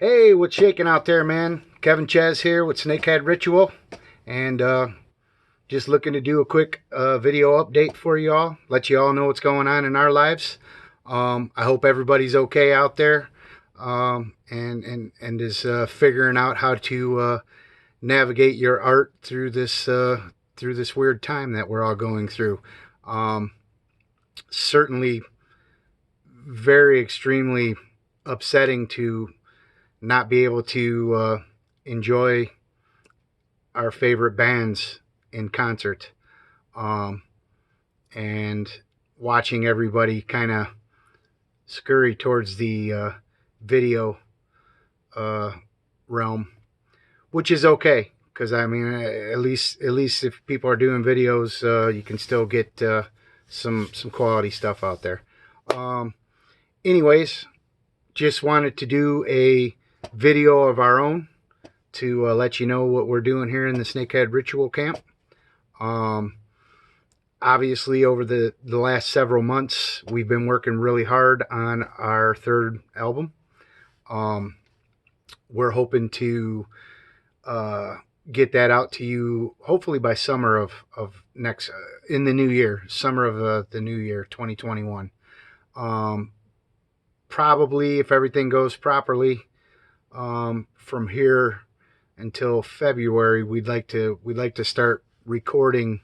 Hey, what's shaking out there, man? Kevin Chaz here with SnakeHeadRitual, and just looking to do a quick video update for y'all, let you all know what's going on in our lives. I hope everybody's okay out there, and is figuring out how to navigate your art through this weird time that we're all going through. Certainly, very extremely upsetting to not be able to enjoy our favorite bands in concert, and watching everybody kind of scurry towards the video realm, which is okay because I mean at least if people are doing videos, you can still get some quality stuff out there. Anyways, just wanted to do a video of our own to let you know what we're doing here in the Snakehead Ritual Camp. Obviously, over the last several months, we've been working really hard on our third album. We're hoping to get that out to you hopefully by summer of next in the new year, summer of the new year 2021. Probably, if everything goes properly, from here until February, we'd like to start recording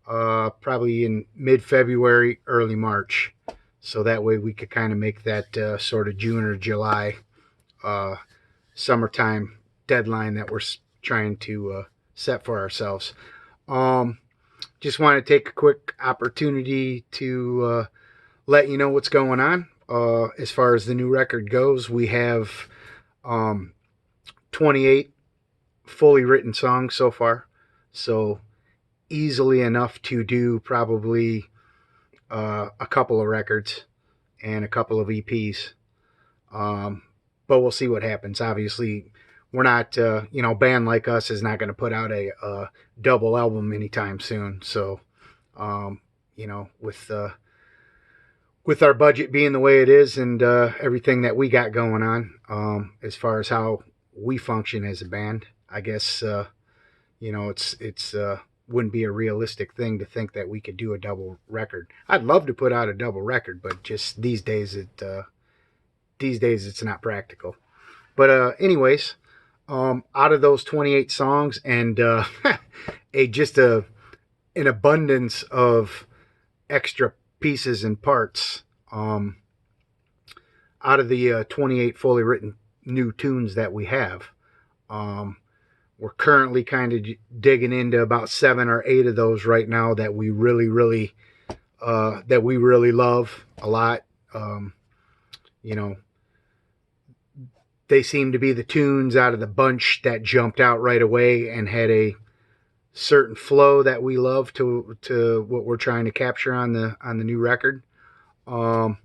probably in mid-February, early March, so that way we could kind of make that sort of June or July summertime deadline that we're trying to set for ourselves. Just want to take a quick opportunity to let you know what's going on. As far as the new record goes, we have 28 fully written songs so far, so easily enough to do probably a couple of records and a couple of EPs. But we'll see what happens. Obviously, we're not, a band like us is not going to put out a double album anytime soon. So, with our budget being the way it is and everything that we got going on, as far as how we function as a band, I guess it's wouldn't be a realistic thing to think that we could do a double record. I'd love to put out a double record, but just these days it's not practical. But anyways, out of those 28 songs and an abundance of extra pieces and parts, out of the 28 fully written new tunes that we have, we're currently kind of digging into about 7 or 8 of those right now that we really love a lot. They seem to be the tunes out of the bunch that jumped out right away and had a certain flow that we love to what we're trying to capture on the new record. Our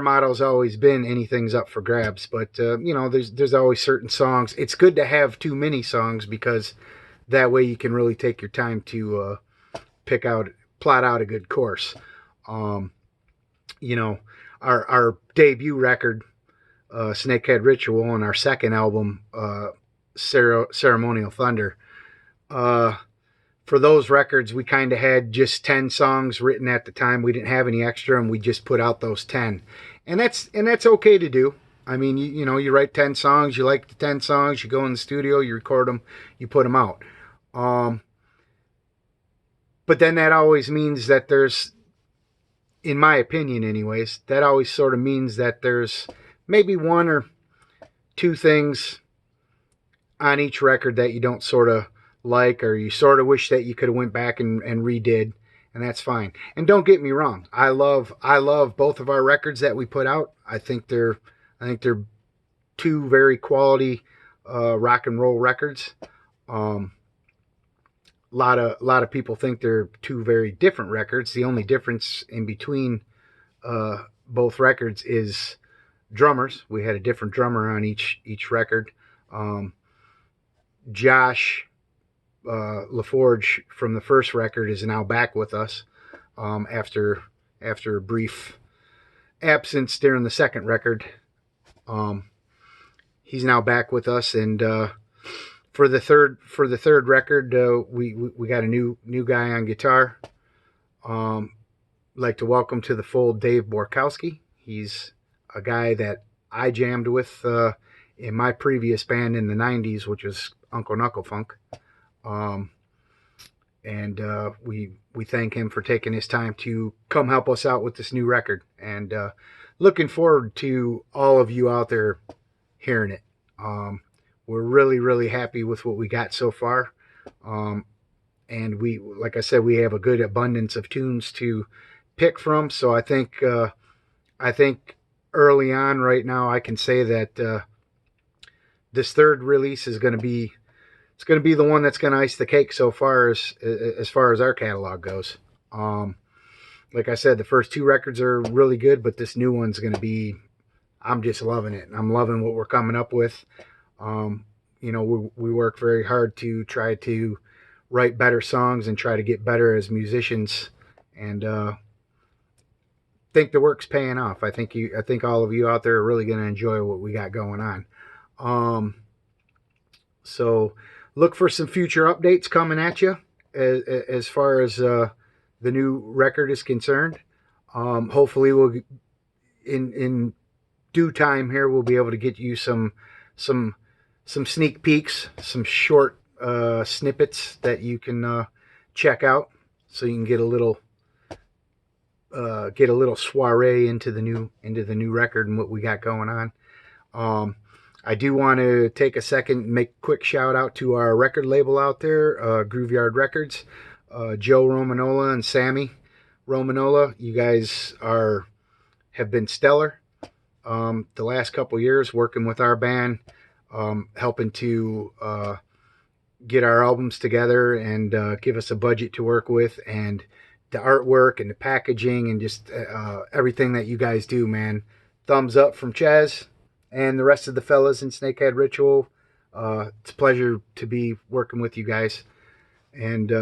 motto's always been anything's up for grabs, but there's always certain songs. It's good to have too many songs because that way you can really take your time to plot out a good course. Our debut record, Snakehead Ritual, and our second album, Ceremonial Thunder. For those records, we kind of had just 10 songs written at the time. We didn't have any extra, and we just put out those 10. And that's okay to do. I mean, you write 10 songs, you like the 10 songs, you go in the studio, you record them, you put them out. But then that always means that there's, in my opinion anyways, that always sort of means that there's maybe 1 or 2 things on each record that you don't sort of like, or you sort of wish that you could have went back and redid, and that's fine. And don't get me wrong, I love both of our records that we put out. I think they're 2 very quality rock and roll records. A lot of people think they're 2 very different records. The only difference in between both records is drummers. We had a different drummer on each record. Josh LaForge from the first record is now back with us after a brief absence during the second record. he's now back with us, and for the third record, we got a new guy on guitar. Like to welcome to the fold Dave Borkowski. He's a guy that I jammed with in my previous band in the '90s, which was Uncle Knuckle Funk. And we thank him for taking his time to come help us out with this new record. And looking forward to all of you out there hearing it. We're really happy with what we got so far. And we, like I said, we have a good abundance of tunes to pick from. So I think early on right now I can say that this third release is going to be the one that's going to ice the cake so far as our catalog goes. Like I said, the first two records are really good, but this new one's going to be, I'm just loving it. I'm loving what we're coming up with. We work very hard to try to write better songs and try to get better as musicians, and think the work's paying off. I think all of you out there are really going to enjoy what we got going on. So look for some future updates coming at you as far as the new record is concerned. Hopefully we'll in due time here we'll be able to get you some sneak peeks, some short snippets that you can check out, so you can get a little soiree into the new record and what we got going on. I do want to take a second and make a quick shout out to our record label out there, Grooveyard Records. Joe Romanola and Sammy Romanola, you guys have been stellar the last couple years working with our band, helping to get our albums together and give us a budget to work with, and the artwork and the packaging and just everything that you guys do, man. Thumbs up from Chaz and the rest of the fellas in SnakeHeadRitual. It's a pleasure to be working with you guys, and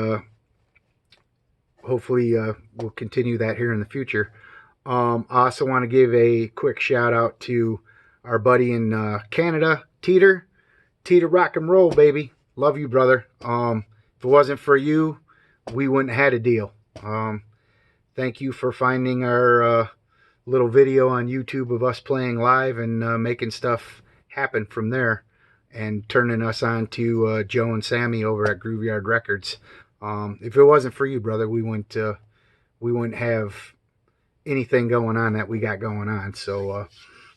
hopefully we'll continue that here in the future. I also want to give a quick shout out to our buddy in Canada, Teeter rock and roll, baby. Love you, brother. If it wasn't for you, we wouldn't have had a deal. Thank you for finding our little video on YouTube of us playing live and making stuff happen from there, and turning us on to Joe and Sammy over at Grooveyard Records. If it wasn't for you, brother, we wouldn't have anything going on that we got going on. So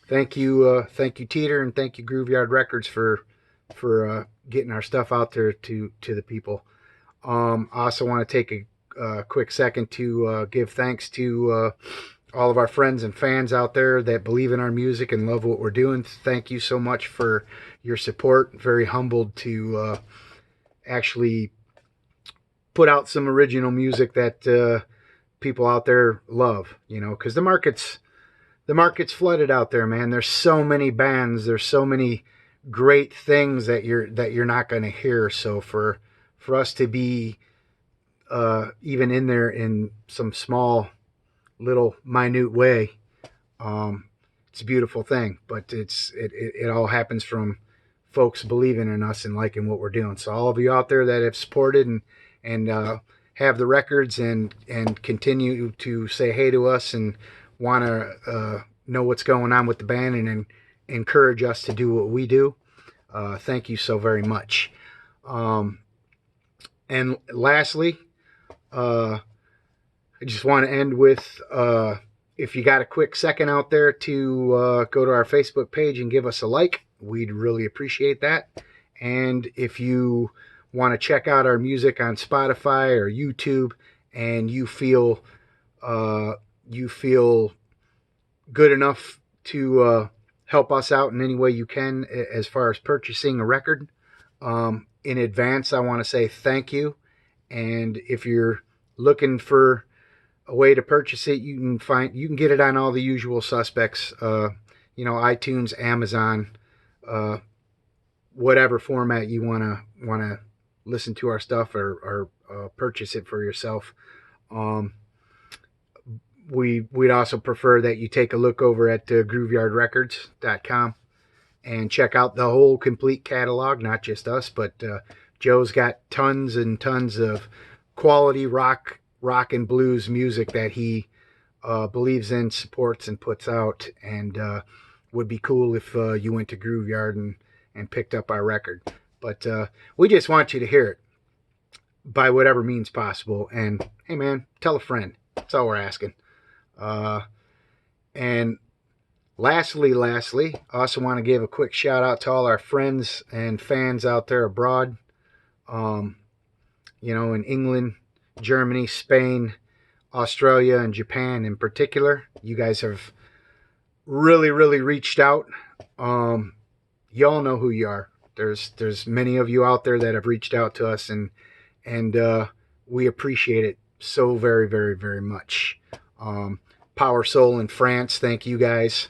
thank you, Teeter, and thank you, Grooveyard Records, for getting our stuff out there to the people. I also want to take a quick second to give thanks to all of our friends and fans out there that believe in our music and love what we're doing. Thank you so much for your support. Very humbled to actually put out some original music that people out there love, because the market's flooded out there, man. There's so many bands, there's so many great things that you're not going to hear. So for us to be even in there in some small little minute way, it's a beautiful thing. But it all happens from folks believing in us and liking what we're doing. So all of you out there that have supported and have the records and continue to say hey to us and want to know what's going on with the band and encourage us to do what we do, thank you so very much. And lastly, I just want to end with, if you got a quick second out there to go to our Facebook page and give us a like, we'd really appreciate that. And if you want to check out our music on Spotify or YouTube, and you feel good enough to help us out in any way you can as far as purchasing a record, in advance, I want to say thank you. And if you're looking for a way to purchase it, you can get it on all the usual suspects, iTunes, Amazon, whatever format you want to listen to our stuff or purchase it for yourself. We'd also prefer that you take a look over at grooveyardrecords.com and check out the whole complete catalog, not just us, but Joe's got tons and tons of quality rock and blues music that he believes in, supports, and puts out. And would be cool if you went to Grooveyard and picked up our record. But we just want you to hear it by whatever means possible. And hey, man, tell a friend. That's all we're asking. And lastly, I also want to give a quick shout out to all our friends and fans out there abroad. In England, Germany, Spain, Australia, and Japan in particular. You guys have really, really reached out. Y'all know who you are. There's many of you out there that have reached out to us, and we appreciate it so very, very, very much. Power Soul in France, thank you guys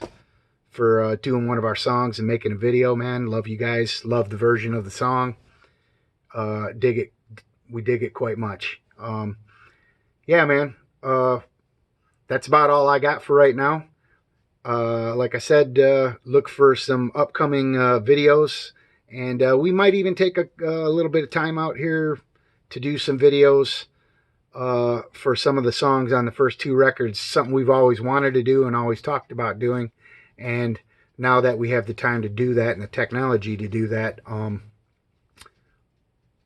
for doing one of our songs and making a video, man. Love you guys. Love the version of the song. Dig it. We dig it quite much. Yeah, man. That's about all I got for right now. Like I said, look for some upcoming videos, and we might even take a little bit of time out here to do some videos for some of the songs on the first two records. Something we've always wanted to do and always talked about doing, and now that we have the time to do that and the technology to do that,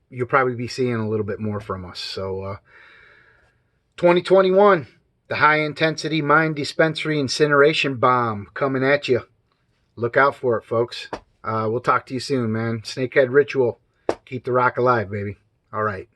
you'll probably be seeing a little bit more from us. So 2021, the high intensity mind dispensary incineration bomb coming at you. Look out for it, folks. We'll talk to you soon, man. Snakehead Ritual. Keep the rock alive, baby. All right.